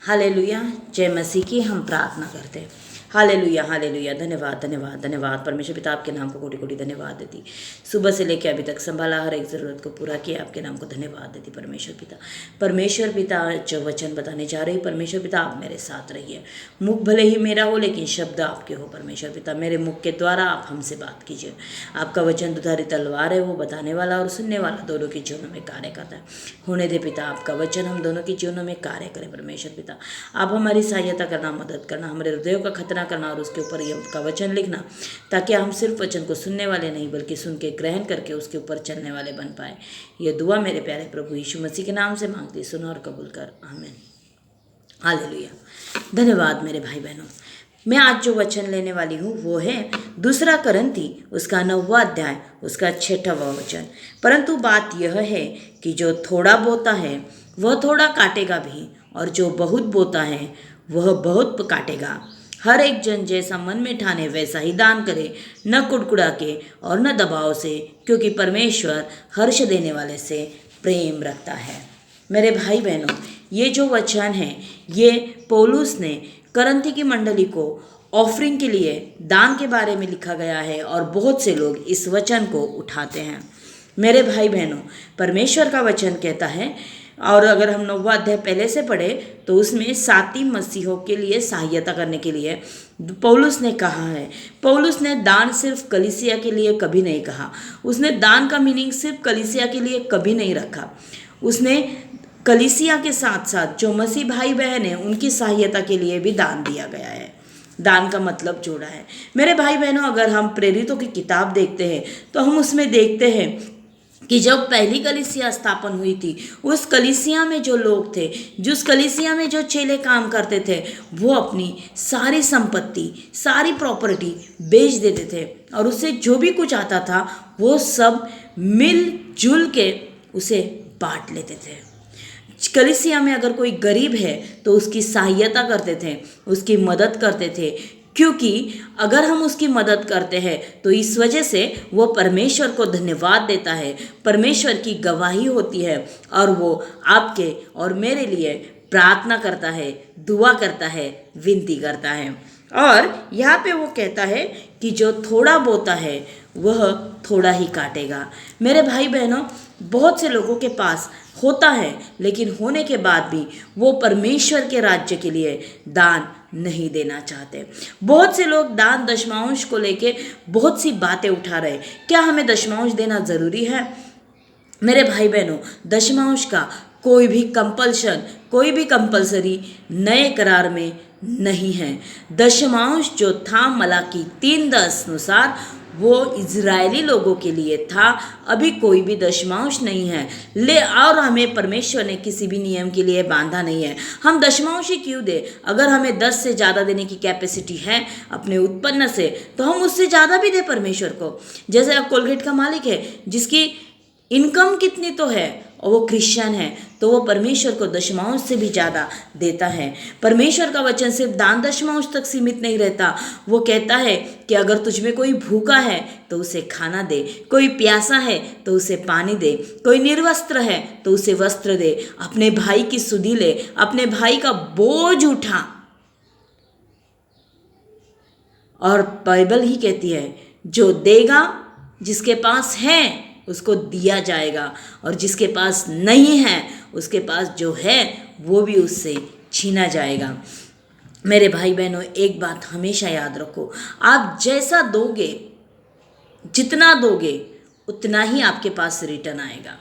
Hallelujah. जय मसीह की हम प्रार्थना करते हैं। Hallelujah hallelujah. धन्यवाद धन्यवाद धन्यवाद परमेश्वर पिता, आपके नाम को कोटि कोटि धन्यवाद देती। सुबह से लेकर अभी तक संभाला, हर एक ज़रूरत को पूरा किया, आपके नाम को धन्यवाद देती परमेश्वर पिता। परमेश्वर पिता, जो वचन बताने जा रही परमेश्वर पिता, आप मेरे साथ रहिए। मुख भले ही मेरा हो लेकिन शब्द आपके हो परमेश्वर पिता। मेरे मुख के द्वारा आप हमसे बात कीजिए। आपका वचन दुधारी तलवार है, वो बताने वाला और सुनने वाला दोनों के जीवनों में कार्य करता है। होने दे पिता, आपका वचन हम दोनों के जीवनों में कार्य करें परमेश्वर पिता। आप हमारी सहायता करना, मदद करना, हमारे हृदयों का खतना करना और उसके ऊपर ये का वचन लिखना, ताकि हम सिर्फ वचन को सुनने वाले नहीं बल्कि सुन के ग्रहण करके उसके ऊपर चलने वाले बन पाए। ये दुआ मेरे प्यारे प्रभु यीशु मसीह के नाम से मांगती, सुनो और कबूल कर, आमीन। हालेलुया। धन्यवाद मेरे भाई बहनों। मैं आज जो वचन लेने वाली हूँ वो है 2 करंती उसका 9वां अध्याय उसका 6वां वचन। परंतु बात यह है कि जो थोड़ा बोता है वह थोड़ा काटेगा भी, और जो बहुत बोता है वह बहुत काटेगा। हर एक जन जैसा मन में ठाने वैसा ही दान करे, न कुड़कुड़ा के और न दबाव से, क्योंकि परमेश्वर हर्ष देने वाले से प्रेम रखता है। मेरे भाई बहनों, ये जो वचन है ये पौलुस ने करंथी की मंडली को ऑफरिंग के लिए दान के बारे में लिखा गया है, और बहुत से लोग इस वचन को उठाते हैं। मेरे भाई बहनों, परमेश्वर का वचन कहता है, और अगर हम 9वां अध्याय पहले से पढ़े तो उसमें 7 मसीहों के लिए सहायता करने के लिए पौलुस ने कहा है। पौलुस ने दान सिर्फ कलीसिया के लिए कभी नहीं कहा। उसने दान का मीनिंग सिर्फ कलीसिया के लिए कभी नहीं रखा। उसने कलीसिया के साथ साथ जो मसीह भाई बहन हैं उनकी सहायता के लिए भी दान दिया गया है। दान का मतलब जोड़ा है। मेरे भाई बहनों, अगर हम प्रेरितों की किताब देखते हैं तो हम उसमें देखते हैं कि जब पहली कलीसिया स्थापन हुई थी, उस कलीसिया में जो लोग थे, जिस कलीसिया में जो चेले काम करते थे, वो अपनी सारी संपत्ति, सारी प्रॉपर्टी बेच देते थे, और उससे जो भी कुछ आता था वो सब मिलजुल के उसे बांट लेते थे। कलीसिया में अगर कोई गरीब है तो उसकी सहायता करते थे, उसकी मदद करते थे, क्योंकि अगर हम उसकी मदद करते हैं तो इस वजह से वो परमेश्वर को धन्यवाद देता है, परमेश्वर की गवाही होती है, और वो आपके और मेरे लिए प्रार्थना करता है, दुआ करता है, विनती करता है। और यहाँ पे वो कहता है कि जो थोड़ा बोता है वह थोड़ा ही काटेगा। मेरे भाई बहनों, बहुत से लोगों के पास होता है, लेकिन होने के बाद भी वो परमेश्वर के राज्य के लिए दान नहीं देना चाहते। बहुत से लोग दान दशमांश को लेके बहुत सी बातें उठा रहे। क्या हमें दशमांश देना ज़रूरी है? मेरे भाई बहनों, दशमांश का कोई भी कंपल्शन, कोई भी कंपल्सरी नए करार में नहीं है। दशमांश जो था मलाकी 3:10 अनुसार वो इजरायली लोगों के लिए था। अभी कोई भी दशमांश नहीं है ले, और हमें परमेश्वर ने किसी भी नियम के लिए बांधा नहीं है। हम दशमांश ही क्यों दे? अगर हमें 10 से ज़्यादा देने की कैपेसिटी है अपने उत्पन्न से, तो हम उससे ज़्यादा भी दे परमेश्वर को। जैसे अब कोलगेट का मालिक है, जिसकी इनकम कितनी तो है और वो क्रिश्चियन है, तो वो परमेश्वर को दशमांश से भी ज़्यादा देता है। परमेश्वर का वचन सिर्फ दान दशमांश तक सीमित नहीं रहता। वो कहता है कि अगर तुझ में कोई भूखा है तो उसे खाना दे, कोई प्यासा है तो उसे पानी दे, कोई निर्वस्त्र है तो उसे वस्त्र दे, अपने भाई की सुधि ले, अपने भाई का बोझ उठा। और बाइबल ही कहती है, जो देगा, जिसके पास है उसको दिया जाएगा, और जिसके पास नहीं है उसके पास जो है वो भी उससे छीना जाएगा। मेरे भाई बहनों, एक बात हमेशा याद रखो, आप जैसा दोगे, जितना दोगे उतना ही आपके पास रिटर्न आएगा।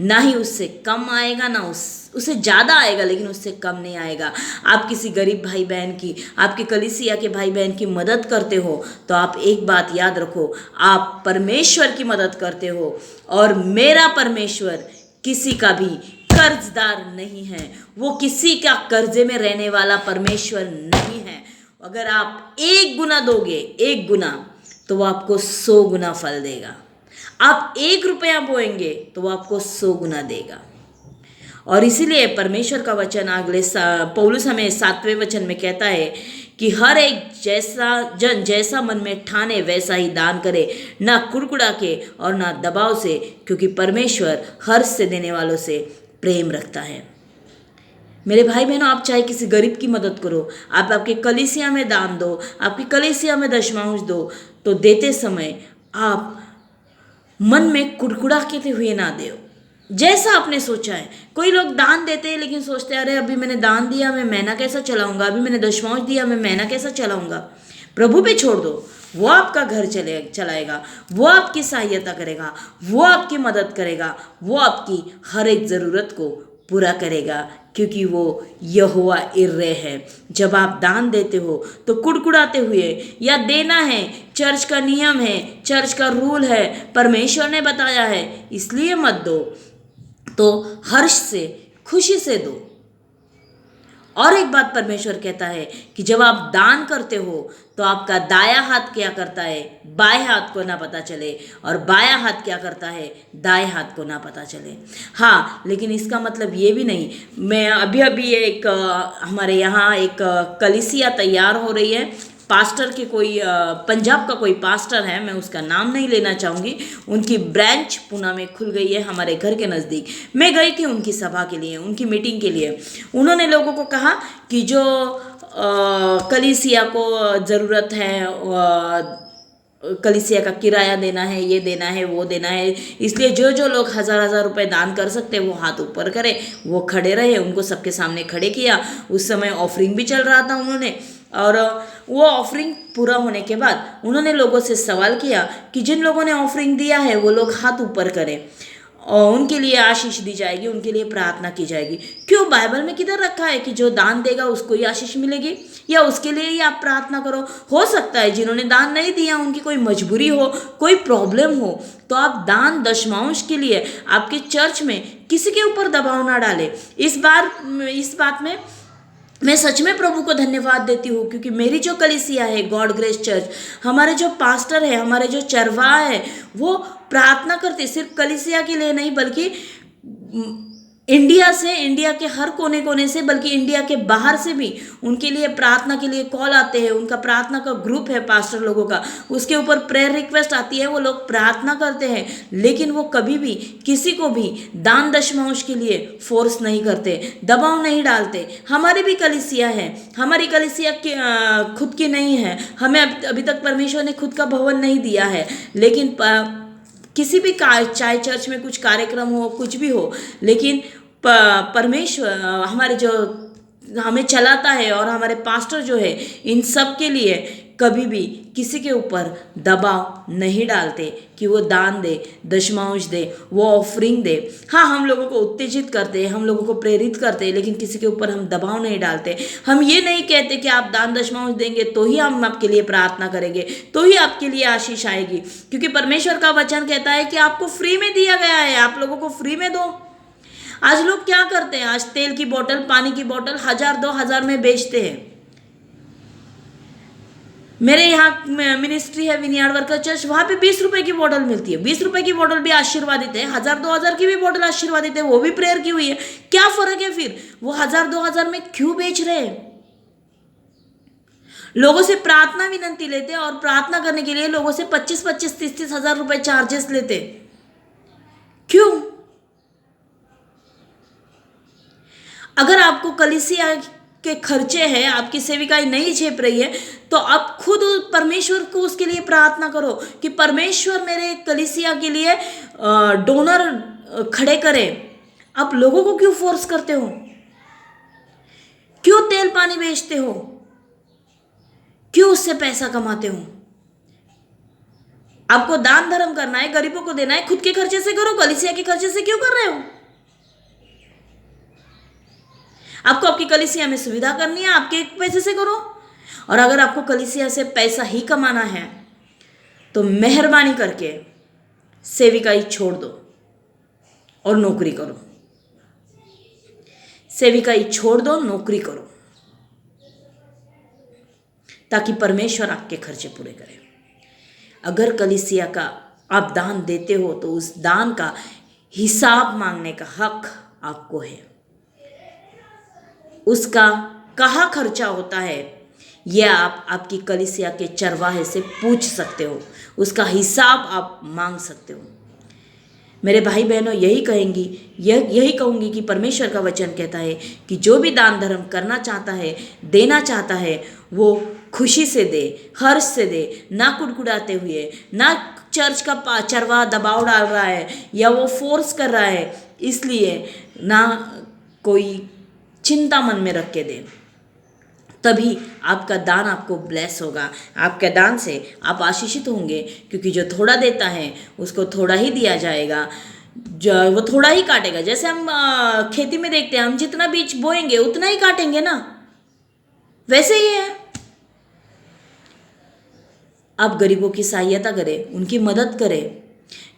ना ही उससे कम आएगा, ना उससे ज़्यादा आएगा, लेकिन उससे कम नहीं आएगा। आप किसी गरीब भाई बहन की, आपके कलीसिया के भाई बहन की मदद करते हो तो आप एक बात याद रखो, आप परमेश्वर की मदद करते हो, और मेरा परमेश्वर किसी का भी कर्जदार नहीं है। वो किसी का कर्जे में रहने वाला परमेश्वर नहीं है। अगर आप 1 गुना दोगे, 1 गुना, तो वो आपको 100 गुना फल देगा। आप 1 रुपया बोएंगे तो वो आपको 100 गुना देगा। और इसीलिए परमेश्वर का वचन अगले पौलुस हमें 7वें वचन में कहता है कि हर एक जैसा मन में ठाने वैसा ही दान करे, ना कुड़कुड़ा के और ना दबाव से, क्योंकि परमेश्वर हर्ष से देने वालों से प्रेम रखता है। मेरे भाई बहनों, आप चाहे किसी गरीब की मदद करो, आप आपके कलीसिया में दान दो, आपकी कलीसिया में दशमांश दो, तो देते समय आप मन में कुड़कुड़ाते हुए ना दो, जैसा आपने सोचा है। कोई लोग दान देते हैं लेकिन सोचते हैं, अरे अभी मैंने दान दिया, मैं महीना कैसा चलाऊंगा, अभी मैंने दशमांश दिया, मैं महीना कैसा चलाऊंगा। प्रभु पे छोड़ दो, वो आपका घर चलाएगा, वो आपकी सहायता करेगा, वो आपकी मदद करेगा, वो आपकी हर एक ज़रूरत को पूरा करेगा, क्योंकि वो यहोवा इर्रे है। जब आप दान देते हो तो कुड़कुड़ाते हुए, या देना है, चर्च का नियम है, चर्च का रूल है, परमेश्वर ने बताया है इसलिए मत दो, तो हर्ष से, खुशी से दो। और एक बात परमेश्वर कहता है कि जब आप दान करते हो तो आपका दाया हाथ क्या करता है, बाएं हाथ को ना पता चले, और बायां हाथ क्या करता है, दाएं हाथ को ना पता चले। हाँ, लेकिन इसका मतलब ये भी नहीं, मैं अभी अभी एक हमारे यहाँ एक कलीसिया तैयार हो रही है, पास्टर के कोई पंजाब का कोई पास्टर है, मैं उसका नाम नहीं लेना चाहूँगी, उनकी ब्रांच पुणे में खुल गई है हमारे घर के नज़दीक। मैं गई थी उनकी सभा के लिए, उनकी मीटिंग के लिए। उन्होंने लोगों को कहा कि जो कलीसिया को ज़रूरत है, कलीसिया का किराया देना है, ये देना है, वो देना है, इसलिए जो जो लोग हज़ार हज़ार रुपए दान कर सकते हैं वो हाथ ऊपर करें। वो खड़े रहे, उनको सबके सामने खड़े किया। उस समय ऑफरिंग भी चल रहा था उन्होंने, और वो ऑफरिंग पूरा होने के बाद उन्होंने लोगों से सवाल किया कि जिन लोगों ने ऑफरिंग दिया है वो लोग हाथ ऊपर करें, और उनके लिए आशीष दी जाएगी, उनके लिए प्रार्थना की जाएगी। क्यों? बाइबल में किधर रखा है कि जो दान देगा उसको ही आशीष मिलेगी, या उसके लिए ही आप प्रार्थना करो? हो सकता है जिन्होंने दान नहीं दिया उनकी कोई मजबूरी हो, कोई प्रॉब्लम हो, तो आप दान दशमांश के लिए आपके चर्च में किसी के ऊपर दबाव ना डालें। इस बात में मैं सच में प्रभु को धन्यवाद देती हूँ, क्योंकि मेरी जो कलीसिया है गॉड ग्रेस चर्च, हमारे जो पास्टर है, हमारे जो चरवाहा है, वो प्रार्थना करते सिर्फ कलीसिया के लिए नहीं, बल्कि इंडिया से, इंडिया के हर कोने कोने से, बल्कि इंडिया के बाहर से भी उनके लिए प्रार्थना के लिए कॉल आते हैं। उनका प्रार्थना का ग्रुप है पास्टर लोगों का, उसके ऊपर प्रेयर रिक्वेस्ट आती है, वो लोग प्रार्थना करते हैं, लेकिन वो कभी भी किसी को भी दान दशमांश के लिए फोर्स नहीं करते, दबाव नहीं डालते। हमारी भी कलीसिया है, हमारी कलीसिया खुद की नहीं है, हमें अभी तक परमेश्वर ने खुद का भवन नहीं दिया है, लेकिन किसी भी चाहे चर्च में कुछ कार्यक्रम हो, कुछ भी हो, लेकिन परमेश्वर हमारे जो हमें चलाता है और हमारे पास्टर जो है, इन सब के लिए कभी भी किसी के ऊपर दबाव नहीं डालते कि वो दान दे, दशमांश दे, वो ऑफरिंग दे। हाँ, हम लोगों को उत्तेजित करते हैं, हम लोगों को प्रेरित करते हैं, लेकिन किसी के ऊपर हम दबाव नहीं डालते। हम ये नहीं कहते कि आप दान दशमांश देंगे तो ही हम आपके लिए प्रार्थना करेंगे, तो ही आपके लिए आशीष आएगी, क्योंकि परमेश्वर का वचन कहता है कि आपको फ्री में दिया गया है, आप लोगों को फ्री में दो। आज लोग क्या करते हैं? आज तेल की बोतल, पानी की बोतल 1000-2000 में बेचते हैं। मेरे यहाँ मिनिस्ट्री है विनियार्ड वर्कर चर्च, वहाँ पे 20 रुपए की बोतल मिलती है। 20 रुपए की बोतल भी आशीर्वादित है, 1000-2000 की भी बोतल आशीर्वादित है, वो भी प्रेयर की हुई है। क्या फर्क है फिर? वो 1000-2000 में क्यों बेच रहे हैं? लोगों से प्रार्थना विनंती लेते हैं, और प्रार्थना करने के लिए लोगों से 25-25, 30-30 हजार रुपए चार्जेस लेते। क्यों? अगर आपको कलीसिया के खर्चे हैं, आपकी सेविकाई नहीं झेप रही है, तो आप खुद परमेश्वर को उसके लिए प्रार्थना करो कि परमेश्वर मेरे कलीसिया के लिए डोनर खड़े करे। आप लोगों को क्यों फोर्स करते हो? क्यों तेल पानी बेचते हो? क्यों उससे पैसा कमाते हो? आपको दान धर्म करना है, गरीबों को देना है, खुद के खर्चे से करो, कलीसिया के खर्चे से क्यों कर रहे हो? आपको आपकी कलीसिया में सुविधा करनी है, आपके पैसे से करो। और अगर आपको कलीसिया से पैसा ही कमाना है तो मेहरबानी करके सेविकाई छोड़ दो और नौकरी करो। सेविकाई छोड़ दो, नौकरी करो, ताकि परमेश्वर आपके खर्चे पूरे करे। अगर कलीसिया का आप दान देते हो तो उस दान का हिसाब मांगने का हक आपको है। उसका कहाँ खर्चा होता है यह आप आपकी कलीसिया के चरवाहे से पूछ सकते हो, उसका हिसाब आप मांग सकते हो। मेरे भाई बहनों यही कहूँगी कि परमेश्वर का वचन कहता है कि जो भी दान धर्म करना चाहता है, देना चाहता है, वो खुशी से दे, हर्ष से दे, ना कुड़कुड़ाते हुए, ना चर्च का चरवाहा दबाव डाल रहा है या वो फोर्स कर रहा है, इसलिए ना कोई चिंता मन में रख के दे। तभी आपका दान आपको ब्लेस होगा, आपके दान से आप आशीषित होंगे, क्योंकि जो थोड़ा देता है उसको थोड़ा ही दिया जाएगा, जो वो थोड़ा ही काटेगा। जैसे हम खेती में देखते हैं, हम जितना बीज बोएंगे उतना ही काटेंगे ना, वैसे ही है। आप गरीबों की सहायता करें, उनकी मदद करें।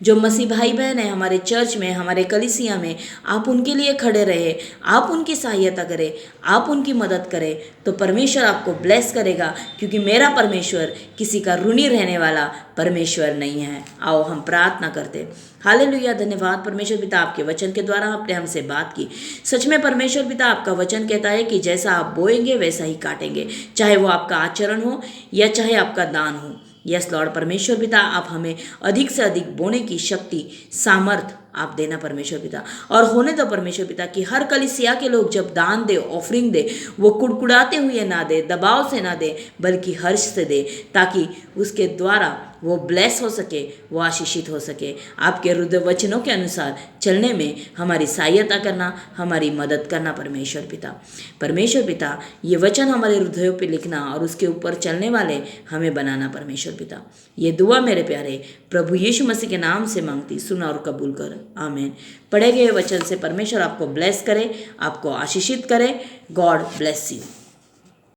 जो मसीह भाई बहन है हमारे चर्च में, हमारे कलीसिया में, आप उनके लिए खड़े रहे, आप उनकी सहायता करें, आप उनकी मदद करें, तो परमेश्वर आपको ब्लेस करेगा, क्योंकि मेरा परमेश्वर किसी का ऋणी रहने वाला परमेश्वर नहीं है। आओ हम प्रार्थना करते। हालेलुया, धन्यवाद परमेश्वर पिता, आपके वचन के द्वारा आपने हमसे बात की। सच में परमेश्वर पिता, आपका वचन कहता है कि जैसा आप बोएंगे वैसा ही काटेंगे, चाहे वो आपका आचरण हो या चाहे आपका दान हो। यस लॉर्ड परमेश्वर पिता, आप हमें अधिक से अधिक बोने की शक्ति, सामर्थ आप देना परमेश्वर पिता। और होने दो परमेश्वर पिता कि हर कलीसिया के लोग जब दान दे, ऑफरिंग दे, वो कुड़कुड़ाते हुए ना दे, दबाव से ना दे, बल्कि हर्ष से दे, ताकि उसके द्वारा वो ब्लेस हो सके, वो आशीषित हो सके। आपके हृदय वचनों के अनुसार चलने में हमारी सहायता करना, हमारी मदद करना परमेश्वर पिता। परमेश्वर पिता, ये वचन हमारे हृदयों पे लिखना और उसके ऊपर चलने वाले हमें बनाना परमेश्वर पिता। ये दुआ मेरे प्यारे प्रभु यीशु मसीह के नाम से मांगती, सुना और कबूल कर, आमीन। पढ़े गए वचन से परमेश्वर आपको ब्लेस करे, आपको आशीषित करे। God bless you.